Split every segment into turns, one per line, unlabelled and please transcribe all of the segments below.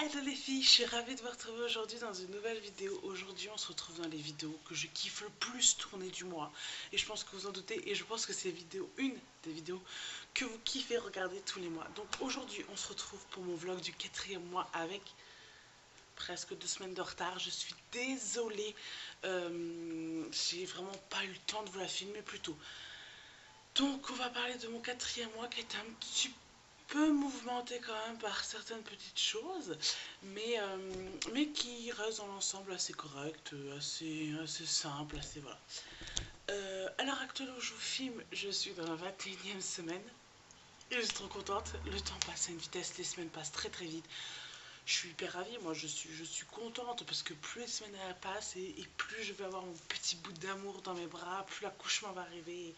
Hello les filles, je suis ravie de vous retrouver aujourd'hui dans une nouvelle vidéo. Aujourd'hui on se retrouve dans les vidéos que je kiffe le plus tourner du mois. Et je pense que vous en doutez, et je pense que c'est une des vidéos que vous kiffez regarder tous les mois. Donc aujourd'hui on se retrouve pour mon vlog du 4e mois avec presque 2 semaines de retard. Je suis désolée, j'ai vraiment pas eu le temps de vous la filmer plus tôt. Donc on va parler de mon 4e mois qui est un petit peu mouvementé quand même par certaines petites choses, mais qui reste dans l'ensemble assez correct, assez simple, assez voilà. À l'heure actuelle où je vous filme, je suis dans la 21e semaine et je suis trop contente. Le temps passe à une vitesse, les semaines passent très très vite. Je suis hyper ravie, moi je suis contente parce que plus les semaines passent et plus je vais avoir mon petit bout d'amour dans mes bras, plus l'accouchement va arriver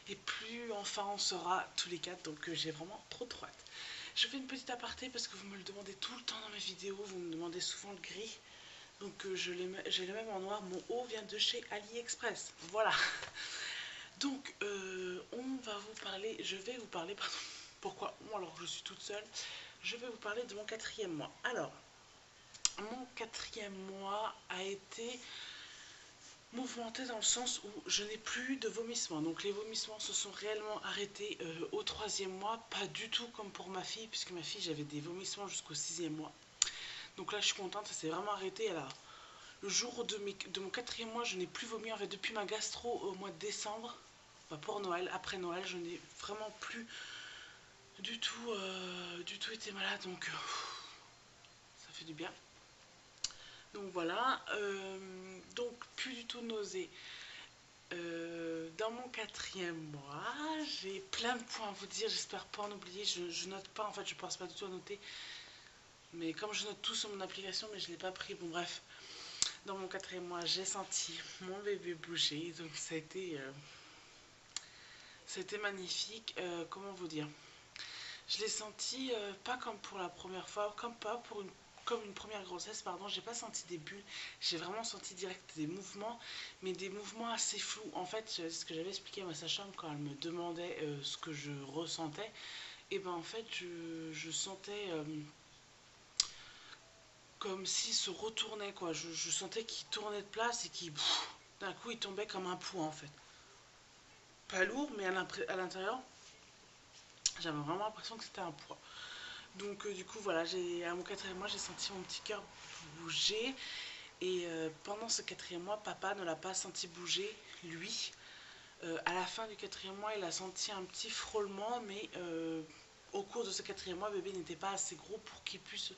et plus enfin on sera tous les quatre, donc j'ai vraiment trop hâte. Je fais une petite aparté parce que vous me le demandez tout le temps dans mes vidéos, vous me demandez souvent le gris, donc j'ai le même en noir, mon haut vient de chez AliExpress, voilà. Donc je vais vous parler, pardon, pourquoi moi alors que je suis toute seule, je vais vous parler de mon 4e mois. Alors, mon 4e mois a été mouvementé dans le sens où je n'ai plus de vomissements. Donc les vomissements se sont réellement arrêtés au 3e mois, pas du tout comme pour ma fille, puisque ma fille j'avais des vomissements jusqu'au 6e mois. Donc là je suis contente, ça s'est vraiment arrêté. Alors, le jour de mon 4e mois, je n'ai plus vomi. En fait, depuis ma gastro au mois de décembre, enfin pour Noël, après Noël, je n'ai vraiment plus du tout été malade, donc ça fait du bien. Donc voilà, donc plus du tout de nausées. Dans mon 4e mois, j'ai plein de points à vous dire, j'espère pas en oublier, je note pas, en fait je pense pas du tout à noter, mais comme je note tout sur mon application mais je l'ai pas pris, bon bref. Dans mon 4e mois, j'ai senti mon bébé bouger, donc ça a été magnifique, comment vous dire, je l'ai senti pas comme pour la première fois, comme une première grossesse, pardon, j'ai pas senti des bulles, j'ai vraiment senti direct des mouvements, mais des mouvements assez flous. En fait, ce que j'avais expliqué à ma sage-femme quand elle me demandait ce que je ressentais, et ben en fait, je sentais comme s'il se retournait, quoi. Je sentais qu'il tournait de place et qu'il, d'un coup, il tombait comme un poids, en fait. Pas lourd, mais à l'intérieur, j'avais vraiment l'impression que c'était un poids. Donc du coup voilà, à mon 4e mois j'ai senti mon petit cœur bouger et pendant ce 4e mois papa ne l'a pas senti bouger lui. À la fin du 4e mois il a senti un petit frôlement, mais au cours de ce 4e mois bébé n'était pas assez gros pour qu'il puisse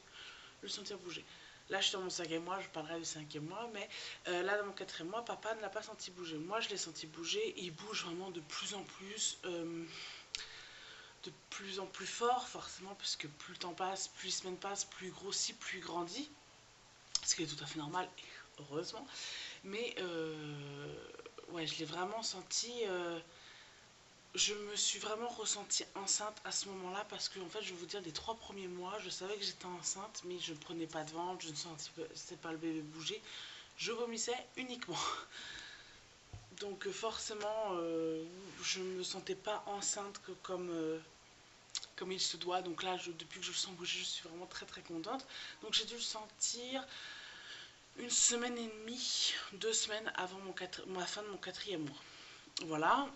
le sentir bouger. Là je suis dans mon 5e mois, je parlerai du 5e mois, mais là dans mon 4e mois papa ne l'a pas senti bouger. Moi je l'ai senti bouger, il bouge vraiment de plus en plus. De plus en plus fort, forcément, parce que plus le temps passe, plus les semaines passent, plus il grossit, plus il grandit, ce qui est tout à fait normal, heureusement. Mais ouais, je l'ai vraiment senti, je me suis vraiment ressentie enceinte à ce moment-là, parce que en fait, je vais vous dire, les 3 premiers mois, je savais que j'étais enceinte, mais je ne prenais pas de ventre, je ne sentais pas le bébé bouger, je vomissais uniquement. Donc forcément, je ne me sentais pas enceinte comme il se doit. Donc là, depuis que je le sens bouger, je suis vraiment très très contente. Donc j'ai dû le sentir une semaine et demie, 2 semaines avant ma fin de mon 4e mois. Voilà.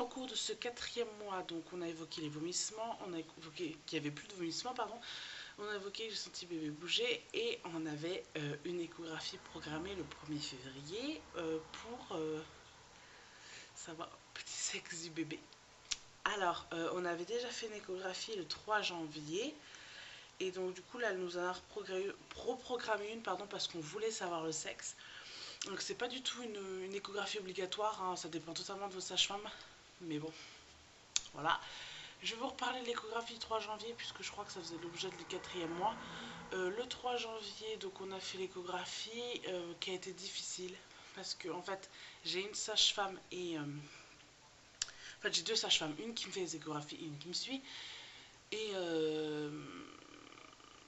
Au cours de ce 4e mois, donc on a évoqué les vomissements, on a évoqué qu'il n'y avait plus de vomissements, pardon. On a évoqué que j'ai senti bébé bouger et on avait une échographie programmée le 1er février pour savoir le petit sexe du bébé. Alors, on avait déjà fait une échographie le 3 janvier. Et donc, du coup, là, elle nous en a reprogrammé une, pardon, parce qu'on voulait savoir le sexe. Donc, c'est pas du tout une échographie obligatoire, hein, ça dépend totalement de vos sages-femmes. Mais bon, voilà. Je vais vous reparler de l'échographie du 3 janvier, puisque je crois que ça faisait l'objet du 4e mois. Le 3 janvier, donc, on a fait l'échographie qui a été difficile. Parce que, en fait, j'ai une sage-femme et. En fait, j'ai 2 sages-femmes, une qui me fait les échographies et une qui me suit. Et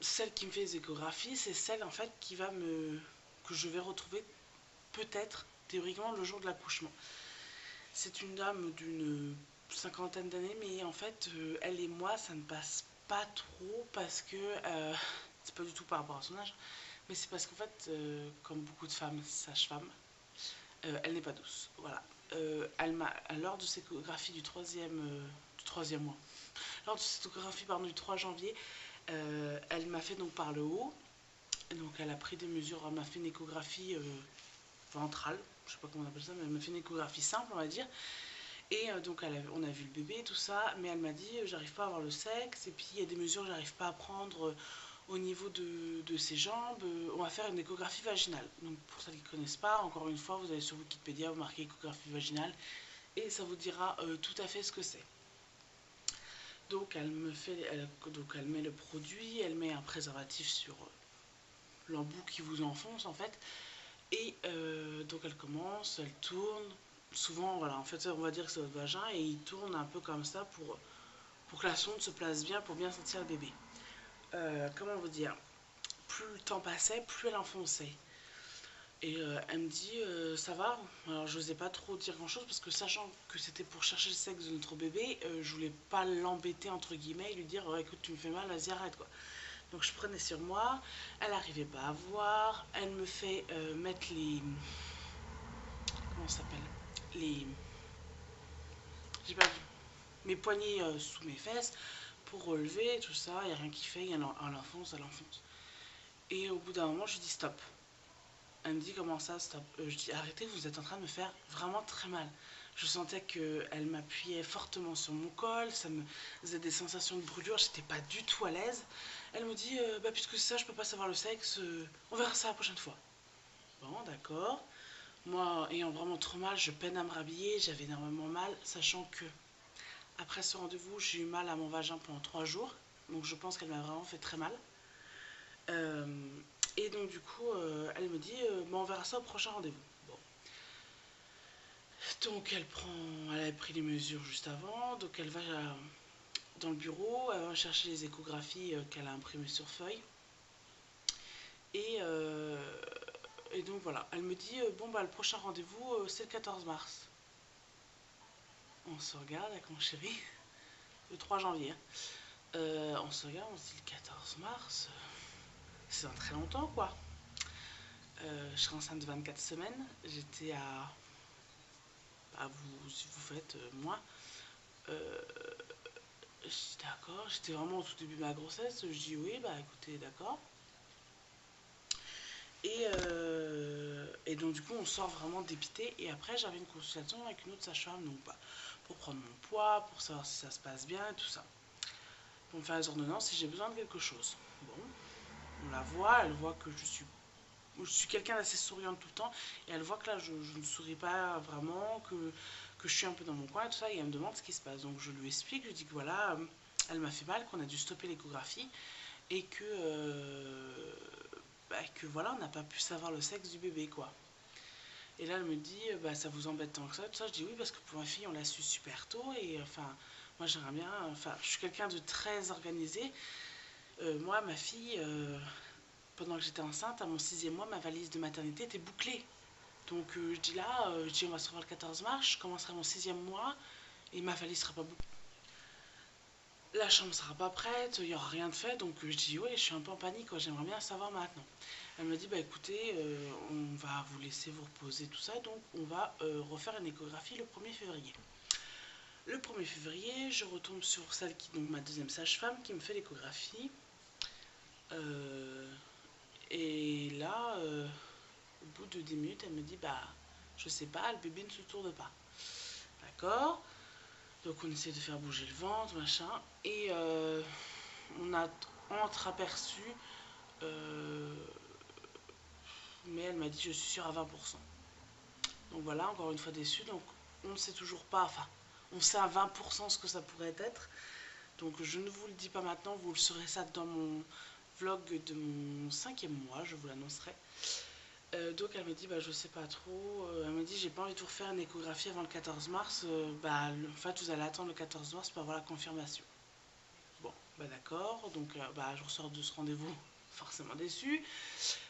celle qui me fait les échographies, c'est celle en fait que je vais retrouver peut-être théoriquement le jour de l'accouchement. C'est une dame d'une cinquantaine d'années, mais en fait elle et moi ça ne passe pas trop parce que C'est pas du tout par rapport à son âge, mais c'est parce qu'en fait, comme beaucoup de femmes sages-femmes, elle n'est pas douce. Voilà. Lors de cette échographie du troisième mois, lors de cette échographie pardon, du 3 janvier, elle m'a fait donc par le haut. Donc elle a pris des mesures, elle m'a fait une échographie ventrale, je sais pas comment on appelle ça, mais elle m'a fait une échographie simple, on va dire. Et donc on a vu le bébé, tout ça, mais elle m'a dit j'arrive pas à avoir le sexe, et puis il y a des mesures que j'arrive pas à prendre au niveau de ses jambes, on va faire une échographie vaginale. Donc pour ceux qui ne connaissent pas, encore une fois, vous allez sur Wikipédia, vous marquez échographie vaginale, et ça vous dira tout à fait ce que c'est. Donc donc elle met le produit, elle met un préservatif sur l'embout qui vous enfonce en fait, et donc elle commence, elle tourne, souvent voilà, en fait on va dire que c'est votre vagin, et il tourne un peu comme ça pour que la sonde se place bien, pour bien sentir le bébé. Comment vous dire, plus le temps passait, plus elle enfonçait. Et elle me dit ça va. Alors je n'osais pas trop dire grand chose parce que sachant que c'était pour chercher le sexe de notre bébé, je voulais pas l'embêter entre guillemets et lui dire écoute tu me fais mal, vas-y arrête quoi. Donc je prenais sur moi, elle n'arrivait pas à voir, elle me fait mettre les... Comment ça s'appelle, les... J'ai pas vu. Mes poignets sous mes fesses pour relever, tout ça, il n'y a rien qui fait, elle enfonce, elle enfonce. Et au bout d'un moment, je dis stop. Elle me dit comment ça, stop. Je dis arrêtez, vous êtes en train de me faire vraiment très mal. Je sentais qu'elle m'appuyait fortement sur mon col, ça me faisait des sensations de brûlure, j'étais pas du tout à l'aise. Elle me dit bah puisque c'est ça, je peux pas savoir le sexe, on verra ça la prochaine fois. Bon, d'accord. Moi, ayant vraiment trop mal, je peine à me rhabiller, j'avais énormément mal, sachant que après ce rendez-vous, j'ai eu mal à mon vagin pendant 3 jours. Donc je pense qu'elle m'a vraiment fait très mal. Euh, et donc du coup, elle me dit, bon, on verra ça au prochain rendez-vous. Bon. Donc elle a pris les mesures juste avant, donc elle va dans le bureau, elle va chercher les échographies qu'elle a imprimées sur feuille. Et, euh, et donc voilà, elle me dit, bon bah le prochain rendez-vous c'est le 14 mars. On se regarde avec mon chéri, le 3 janvier. On se regarde, on se dit le 14 mars, c'est dans très longtemps quoi. Je serai enceinte de 24 semaines, j'étais à vous, si vous faites moi. Euh, d'accord, j'étais vraiment au tout début de ma grossesse, je dis oui, bah écoutez, d'accord. Et donc du coup on sort vraiment dépité, et après j'avais une consultation avec une autre sage-femme, donc bah, pour prendre mon poids, pour savoir si ça se passe bien et tout ça. Pour me faire les ordonnances si j'ai besoin de quelque chose. Bon, on la voit, elle voit que je suis quelqu'un d'assez souriant tout le temps, et elle voit que là je ne souris pas vraiment, que je suis un peu dans mon coin et tout ça, et elle me demande ce qui se passe. Donc je lui explique, je lui dis que voilà, elle m'a fait mal, qu'on a dû stopper l'échographie, et que voilà, on n'a pas pu savoir le sexe du bébé quoi. Et là elle me dit, bah ça vous embête tant que ça, tout ça. Je dis oui parce que pour ma fille on l'a su super tôt, et enfin moi j'aimerais bien, enfin je suis quelqu'un de très organisé. Moi ma fille, pendant que j'étais enceinte, à mon 6e mois, ma valise de maternité était bouclée. Donc je dis là, je dis on va se revoir le 14 mars, je commencerai mon 6e mois et ma valise sera pas bouclée. La chambre sera pas prête, il n'y aura rien de fait, donc je dis oui, je suis un peu en panique, j'aimerais bien savoir maintenant. Elle me dit bah écoutez, on va vous laisser vous reposer tout ça, donc on va refaire une échographie le 1er février. Le 1er février, je retombe sur celle qui, donc ma deuxième sage-femme, qui me fait l'échographie. Et là, au bout de 10 minutes, elle me dit bah je sais pas, le bébé ne se tourne pas. D'accord. Donc on essaie de faire bouger le ventre, machin, et on a entreaperçu, euh, mais elle m'a dit je suis sûre à 20%. Donc voilà, encore une fois déçue, donc on ne sait toujours pas, enfin, on sait à 20% ce que ça pourrait être. Donc je ne vous le dis pas maintenant, vous le saurez ça dans mon vlog de mon 5e mois, je vous l'annoncerai. Donc elle me dit bah je sais pas trop, elle me dit j'ai pas envie de vous refaire une échographie avant le 14 mars, bah en fait vous allez attendre le 14 mars pour avoir la confirmation. Bon bah d'accord, donc bah je ressors de ce rendez-vous forcément déçue,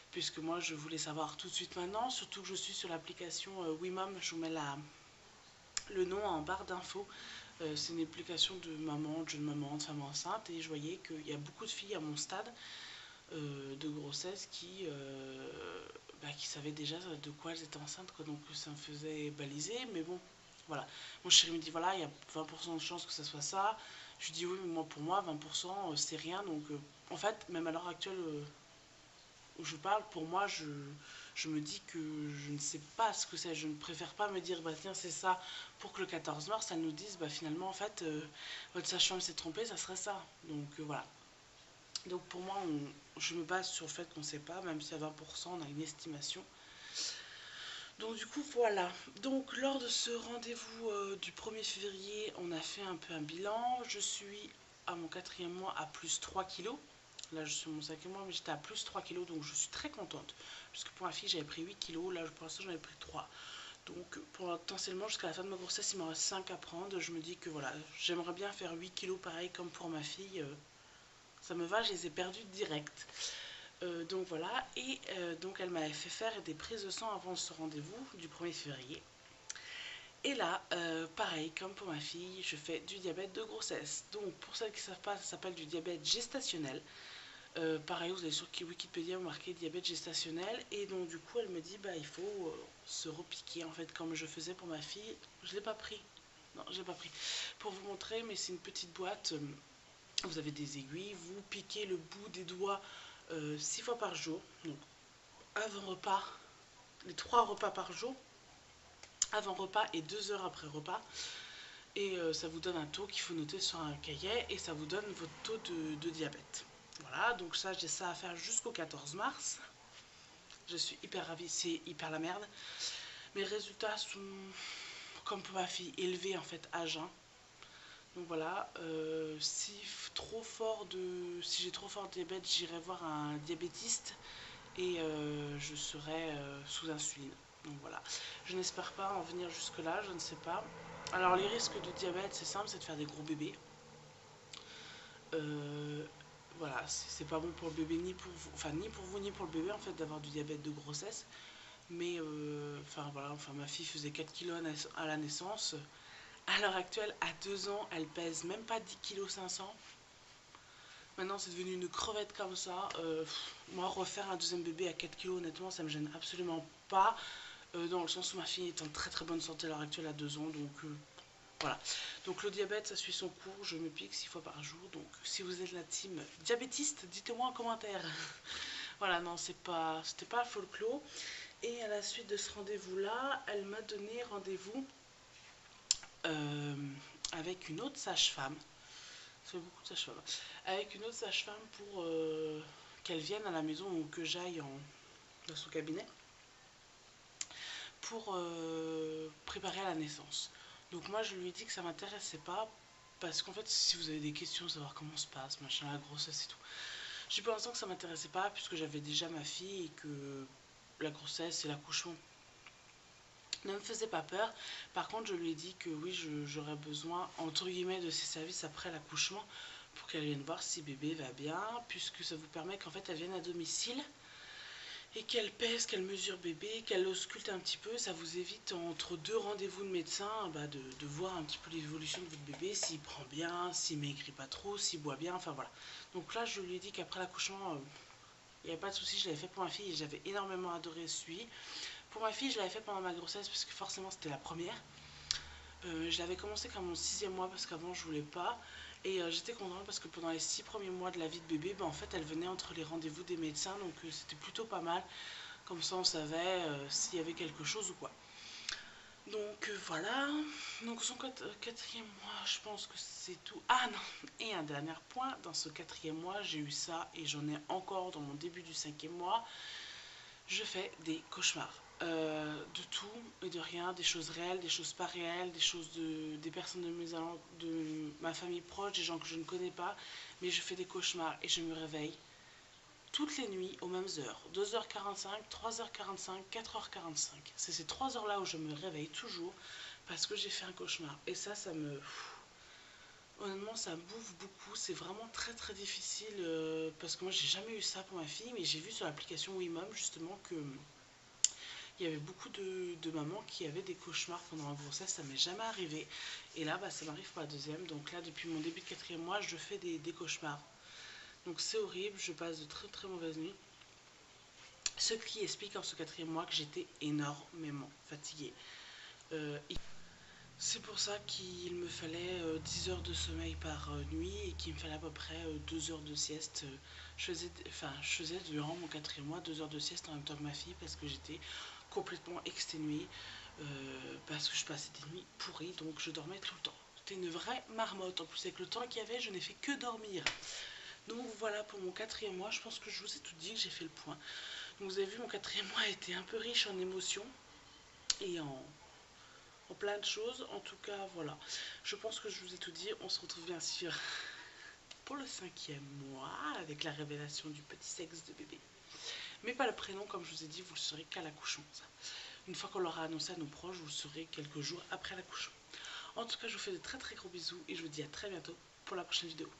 puisque moi je voulais savoir tout de suite maintenant, surtout que je suis sur l'application WeMom, je vous mets le nom en barre d'infos. C'est une application de maman, de jeune maman, de femme enceinte, et je voyais qu'il y a beaucoup de filles à mon stade de grossesse qui savaient déjà de quoi elles étaient enceintes, quoi. Donc ça me faisait baliser, mais bon, voilà. Mon chéri me dit, voilà, il y a 20% de chances que ça soit ça. Je lui dis, oui, mais moi, pour moi, 20%, c'est rien. Donc, en fait, même à l'heure actuelle où je parle, pour moi, je me dis que je ne sais pas ce que c'est. Je ne préfère pas me dire, bah tiens, c'est ça, pour que le 14 mars, elle nous dise, bah finalement, en fait, votre sage-femme s'est trompée, ça serait ça. Donc, voilà. Donc pour moi, je me base sur le fait qu'on ne sait pas, même si à 20%, on a une estimation. Donc du coup, voilà. Donc lors de ce rendez-vous du 1er février, on a fait un peu un bilan. Je suis à mon 4e mois à plus 3 kilos. Là, je suis à mon 5e mois, mais j'étais à plus 3 kilos, donc je suis très contente. Puisque pour ma fille, j'avais pris 8 kilos. Là, pour l'instant, j'en ai pris 3. Donc potentiellement, jusqu'à la fin de ma grossesse, il m'en reste 5 à prendre. Je me dis que voilà, j'aimerais bien faire 8 kilos pareil comme pour ma fille. Ça me va, je les ai perdus direct. Donc voilà, et donc elle m'avait fait faire des prises de sang avant ce rendez-vous du 1er février. Et là, pareil, comme pour ma fille, je fais du diabète de grossesse. Donc pour celles qui ne savent pas, ça s'appelle du diabète gestationnel. Pareil, vous allez sur Wikipédia, vous marquez diabète gestationnel. Et donc du coup, elle me dit, bah il faut se repiquer, en fait, comme je faisais pour ma fille. Je ne l'ai pas pris. Non, je l'ai pas pris. Pour vous montrer, mais c'est une petite boîte. Vous avez des aiguilles, vous piquez le bout des doigts 6 fois par jour, donc avant repas, les 3 repas par jour, avant repas et 2 heures après repas. Et ça vous donne un taux qu'il faut noter sur un cahier et ça vous donne votre taux de diabète. Voilà, donc ça, j'ai ça à faire jusqu'au 14 mars. Je suis hyper ravie, c'est hyper la merde. Mes résultats sont, comme pour ma fille, élevés en fait à jeun. Donc voilà, si j'ai trop fort de diabète, j'irai voir un diabétiste et je serai sous insuline. Donc voilà, je n'espère pas en venir jusque là, je ne sais pas. Alors les risques de diabète, c'est simple, c'est de faire des gros bébés. Voilà, c'est pas bon pour le bébé ni pour vous, enfin ni pour vous ni pour le bébé en fait d'avoir du diabète de grossesse. Mais voilà, ma fille faisait 4 kilos à la naissance. À l'heure actuelle, à 2 ans, elle pèse même pas 10,5 kg. Maintenant, c'est devenu une crevette comme ça. Moi, refaire un deuxième bébé à 4 kilos, honnêtement, ça me gêne absolument pas. Dans le sens où ma fille est en très très bonne santé à l'heure actuelle à 2 ans. Donc voilà. Donc le diabète, ça suit son cours. Je me pique 6 fois par jour. Donc si vous êtes la team diabétiste, dites-moi en commentaire. Voilà, non, c'était pas folklore. Et à la suite de ce rendez-vous-là, elle m'a donné rendez-vous euh, avec une autre sage-femme. Ça fait beaucoup de sage-femme. Avec une autre sage-femme pour qu'elle vienne à la maison ou que j'aille dans son cabinet pour préparer à la naissance. Donc moi je lui ai dit que ça m'intéressait pas parce qu'en fait si vous avez des questions, savoir comment se passe, machin, la grossesse et tout. J'ai pour l'instant que ça m'intéressait pas puisque j'avais déjà ma fille et que la grossesse et l'accouchement ne me faisait pas peur. Par contre, je lui ai dit que oui, j'aurais besoin, entre guillemets, de ses services après l'accouchement pour qu'elle vienne voir si bébé va bien, puisque ça vous permet qu'en fait, elle vienne à domicile et qu'elle pèse, qu'elle mesure bébé, qu'elle ausculte un petit peu. Ça vous évite, entre 2 rendez-vous de médecin, de voir un petit peu l'évolution de votre bébé, s'il prend bien, s'il maigrit pas trop, s'il boit bien, enfin voilà. Donc là, je lui ai dit qu'après l'accouchement, il n'y avait pas de souci, je l'avais fait pour ma fille et j'avais énormément adoré ce suivi. Pour ma fille, je l'avais fait pendant ma grossesse parce que forcément c'était la première. Je l'avais commencé qu'à mon 6e mois parce qu'avant je voulais pas. Et j'étais contente parce que pendant les 6 premiers mois de la vie de bébé, en fait elle venait entre les rendez-vous des médecins. Donc c'était plutôt pas mal. Comme ça on savait s'il y avait quelque chose ou quoi. Donc voilà. Donc son 4e mois, je pense que c'est tout. Ah non, et un dernier point. Dans ce 4e mois, j'ai eu ça et j'en ai encore dans mon début du 5e mois. Je fais des cauchemars. De tout et de rien, des choses réelles, des choses pas réelles, des personnes de ma famille proche, des gens que je ne connais pas, mais je fais des cauchemars et je me réveille toutes les nuits aux mêmes heures, 2h45, 3h45, 4h45. C'est ces 3 heures-là où je me réveille toujours parce que j'ai fait un cauchemar. Et ça me... Honnêtement, ça me bouffe beaucoup. C'est vraiment très très difficile parce que moi, j'ai jamais eu ça pour ma fille, mais j'ai vu sur l'application WeMom justement que il y avait beaucoup de mamans qui avaient des cauchemars pendant la grossesse, ça m'est jamais arrivé. Et là, ça m'arrive pour la deuxième. Donc là, depuis mon début de 4e mois, je fais des cauchemars. Donc c'est horrible, je passe de très très mauvaises nuits. Ce qui explique en ce 4e mois que j'étais énormément fatiguée. C'est pour ça qu'il me fallait 10 heures de sommeil par nuit et qu'il me fallait à peu près 2 heures de sieste. Je faisais durant mon 4e mois 2 heures de sieste en même temps que ma fille parce que j'étais complètement exténuée, parce que je passais des nuits pourries, donc je dormais tout le temps. C'était une vraie marmotte. En plus, avec le temps qu'il y avait, je n'ai fait que dormir. Donc voilà pour mon 4e mois. Je pense que je vous ai tout dit, que j'ai fait le point. Donc vous avez vu, mon 4e mois était un peu riche en émotions et en plein de choses. En tout cas, voilà. Je pense que je vous ai tout dit. On se retrouve bien sûr pour le 5e mois avec la révélation du petit sexe de bébé. Mais pas le prénom, comme je vous ai dit, vous le saurez qu'à l'accouchement. Une fois qu'on l'aura annoncé à nos proches, vous le saurez quelques jours après l'accouchement. En tout cas, je vous fais de très très gros bisous et je vous dis à très bientôt pour la prochaine vidéo.